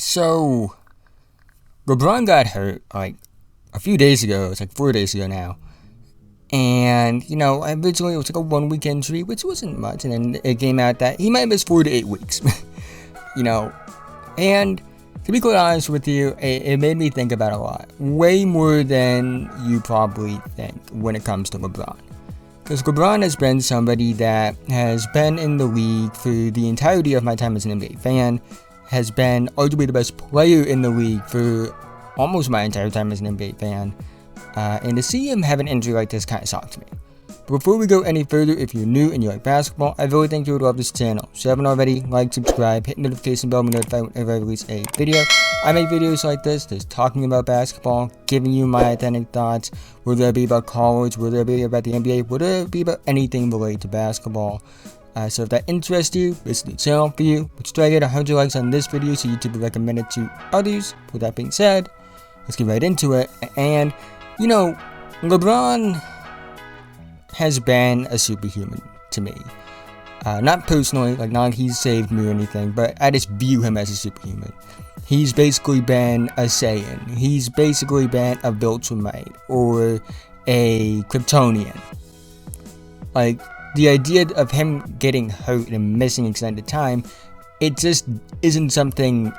So, LeBron got hurt, like, a few days ago. It's like 4 days ago now. And, originally it was like a 1 week injury, which wasn't much. And then it came out that he might miss 4 to 8 weeks. And to be quite honest with you, it made me think about a lot. Way more than you probably think when it comes to LeBron. Because LeBron has been somebody that has been in the league for the entirety of my time as an NBA fan. Has been arguably the best player in the league for almost my entire time as an NBA fan. And to see him have an injury like this kind of shocked me. But before we go any further, if you're new and you like basketball, I really think you would love this channel. So if you haven't already, like, subscribe, hit the notification bell to be notified whenever I release a video. I make videos like this, just talking about basketball, giving you my authentic thoughts, whether it be about college, whether it be about the NBA, whether it be about anything related to basketball. So if that interests you, this is the channel for you. Let's try to get 100 likes on this video so YouTube will recommend it to others. With that being said, let's get right into it. And, LeBron has been a superhuman to me. Not personally, not like he's saved me or anything, but I just view him as a superhuman. He's basically been a Saiyan. He's basically been a Viltrumite or a Kryptonian. Like, the idea of him getting hurt and missing extended time, it just isn't something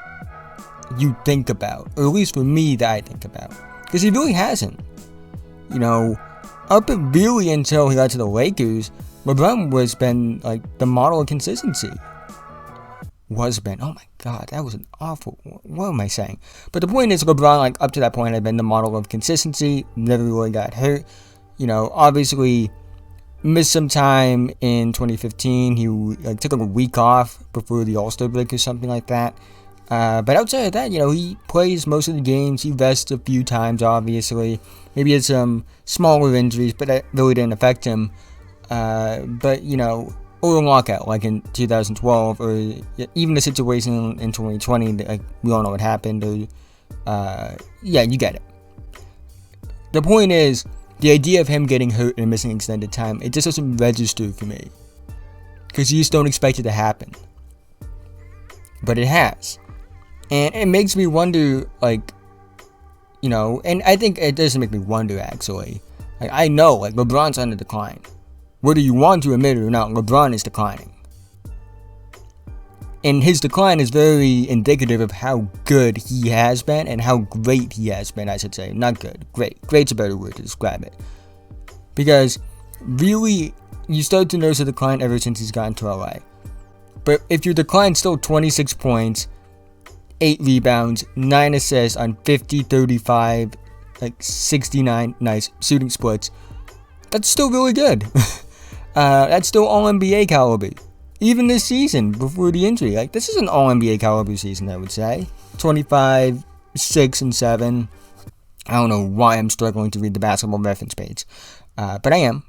you think about, or at least for me that I think about, because he really hasn't. Up really until he got to the Lakers, LeBron was been like the model of consistency. Oh my god, that was an awful, what am I saying? But the point is, LeBron, up to that point, had been the model of consistency, never really got hurt. Obviously missed some time in 2015. He took a week off before the All-Star break or something like that. But outside of that, he plays most of the games. He rests a few times, obviously. Maybe he had some smaller injuries, but that really didn't affect him. But, or a lockout, like in 2012, or even the situation in 2020, that, we all know what happened. Or, yeah, you get it. The point is, the idea of him getting hurt and missing extended time, it just doesn't register for me. Because you just don't expect it to happen. But it has. And it makes me wonder, and I think it doesn't make me wonder, actually. I know, LeBron's on the decline. Whether you want to admit it or not, LeBron is declining. And his decline is very indicative of how good he has been, and how great he has been, I should say. Not good, great. Great's a better word to describe it. Because, really, you start to notice a decline ever since he's gotten to LA. But if your decline's still 26 points, 8 rebounds, 9 assists on 50, 35, 69 nice shooting splits, that's still really good. That's still all-NBA caliber. Even this season, before the injury, this is an all-NBA caliber season, I would say. 25, 6, and 7. I don't know why I'm struggling to read the basketball reference page. But I am.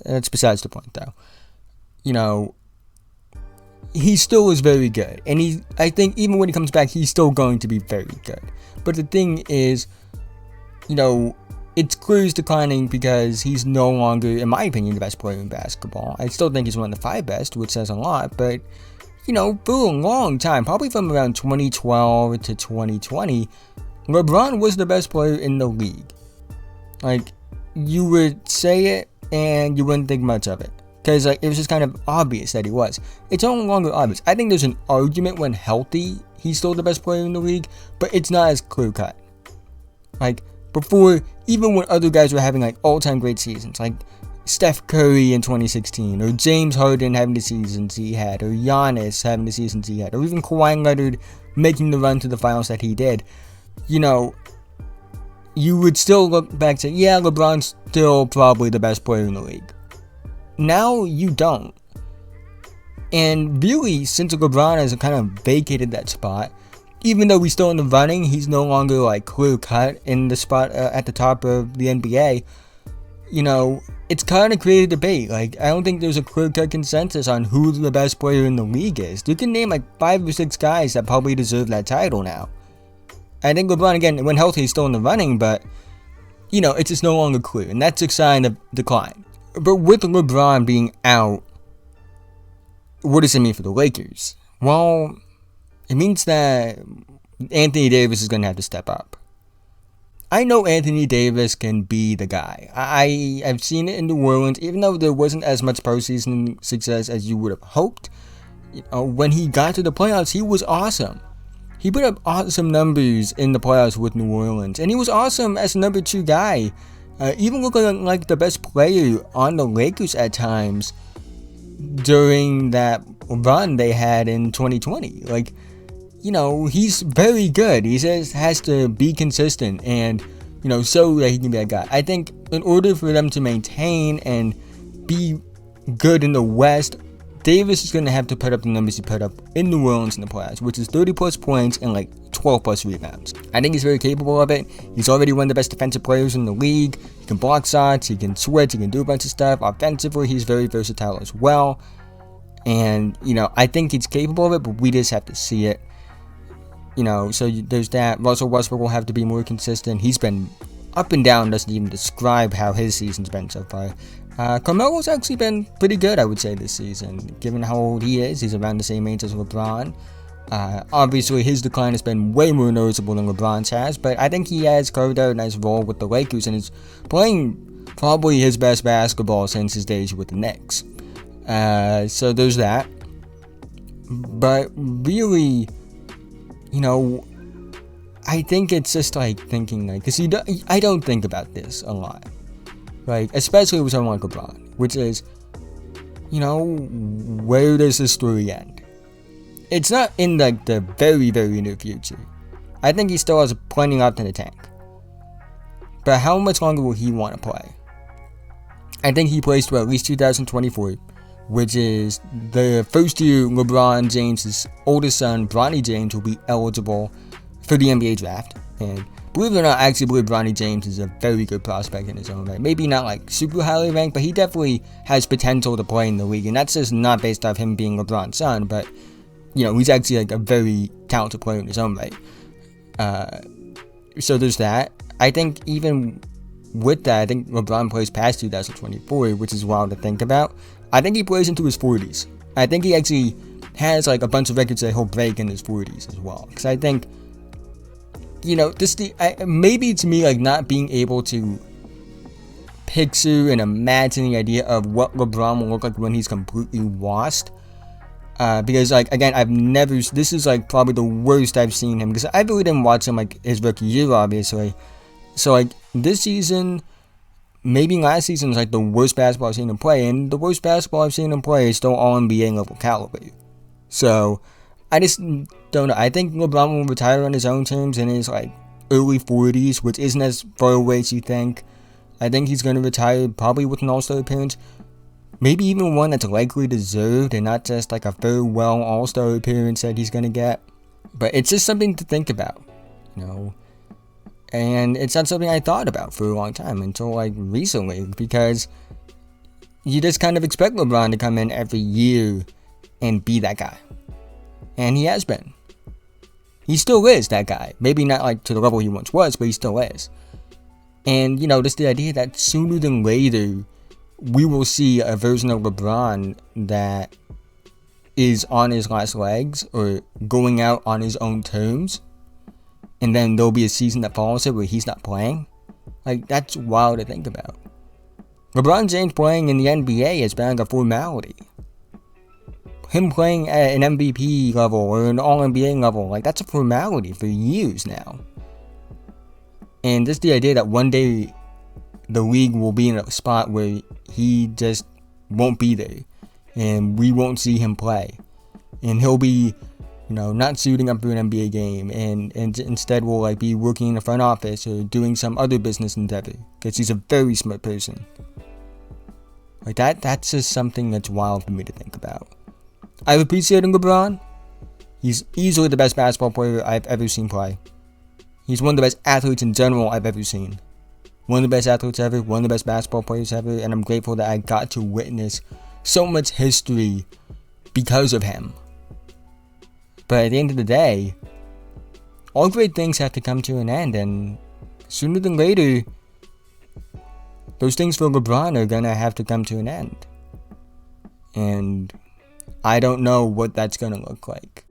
That's besides the point, though. He still is very good. And I think even when he comes back, he's still going to be very good. But the thing is, it's clear he's declining because he's no longer, in my opinion, the best player in basketball. I still think he's one of the 5 best, which says a lot. But, for a long time, probably from around 2012 to 2020, LeBron was the best player in the league. You would say it and you wouldn't think much of it. Because it was just kind of obvious that he was. It's no longer obvious. I think there's an argument when healthy, he's still the best player in the league, but it's not as clear cut. Before, even when other guys were having all-time great seasons, like Steph Curry in 2016, or James Harden having the seasons he had, or Giannis having the seasons he had, or even Kawhi Leonard making the run to the finals that he did, you would still look back and say, yeah, LeBron's still probably the best player in the league. Now you don't. And really, since LeBron has kind of vacated that spot, even though he's still in the running, he's no longer clear cut in the spot at the top of the NBA. It's kind of created debate. I don't think there's a clear cut consensus on who the best player in the league is. You can name 5 or 6 guys that probably deserve that title now. I think LeBron, again, when healthy, he's still in the running, but it's just no longer clear, and that's a sign of decline. But with LeBron being out, what does it mean for the Lakers? Well, it means that Anthony Davis is going to have to step up. I know Anthony Davis can be the guy. I've seen it in New Orleans, even though there wasn't as much postseason success as you would have hoped. When he got to the playoffs, he was awesome. He put up awesome numbers in the playoffs with New Orleans, and he was awesome as a number 2 guy. Even looking like the best player on the Lakers at times during that run they had in 2020. Like, he's very good. He just has to be consistent and, so that he can be that guy. I think in order for them to maintain and be good in the West, Davis is going to have to put up the numbers he put up in New Orleans in the playoffs, which is 30 plus points and like 12 plus rebounds. I think he's very capable of it. He's already one of the best defensive players in the league. He can block shots, he can switch, he can do a bunch of stuff. Offensively, he's very versatile as well. And, I think he's capable of it, but we just have to see it. So there's that. Russell Westbrook will have to be more consistent. He's been up and down, doesn't even describe how his season's been so far. Carmelo's actually been pretty good, I would say, this season. Given how old he is, he's around the same age as LeBron. Obviously, his decline has been way more noticeable than LeBron's has, but I think he has carved out a nice role with the Lakers and is playing probably his best basketball since his days with the Knicks. So there's that. But really, I think it's just like thinking because I don't think about this a lot. Like, especially with someone like LeBron, which is, where does this story end? It's not in like the very, very near future. I think he still has plenty left in the tank. But how much longer will he want to play? I think he plays to at least 2024, which is the first year LeBron James' oldest son, Bronny James, will be eligible for the NBA draft. And believe it or not, I actually believe Bronny James is a very good prospect in his own right. Maybe not like super highly ranked, but he definitely has potential to play in the league. And that's just not based off him being LeBron's son, but, he's actually like a very talented player in his own right. So there's that. I think even with that, I think LeBron plays past 2024, which is wild to think about. I think he plays into his 40s. I think he actually has like a bunch of records that he'll break in his 40s as well. Because I think, maybe it's me like not being able to picture and imagine the idea of what LeBron will look like when he's completely washed. Because like, again, this is like probably the worst I've seen him. Because I really didn't watch him like his rookie year, obviously. So like this season, maybe last season was like the worst basketball I've seen him play, and the worst basketball I've seen him play is still all NBA level caliber. So I just don't know. I think LeBron will retire on his own terms in his like early 40s, which isn't as far away as you think. I think he's going to retire probably with an All-Star appearance, maybe even one that's likely deserved and not just like a farewell All-Star appearance that he's going to get. But it's just something to think about, And it's not something I thought about for a long time until like recently, because you just kind of expect LeBron to come in every year and be that guy. And he has been. He still is that guy. Maybe not like to the level he once was, but he still is. And, just the idea that sooner than later, we will see a version of LeBron that is on his last legs or going out on his own terms. And then there'll be a season that follows it where he's not playing. Like, that's wild to think about. LeBron James playing in the NBA has been like a formality. Him playing at an MVP level or an All-NBA level, like, that's a formality for years now. And just the idea that one day the league will be in a spot where he just won't be there. And we won't see him play. And he'll be, not suiting up for an NBA game, and instead will like be working in the front office or doing some other business endeavor, because he's a very smart person. Like that's just something that's wild for me to think about. I've appreciated LeBron. He's easily the best basketball player I've ever seen play. He's one of the best athletes in general I've ever seen. One of the best athletes ever, one of the best basketball players ever, and I'm grateful that I got to witness so much history because of him. But at the end of the day, all great things have to come to an end, and sooner than later, those things for LeBron are gonna have to come to an end. And I don't know what that's gonna look like.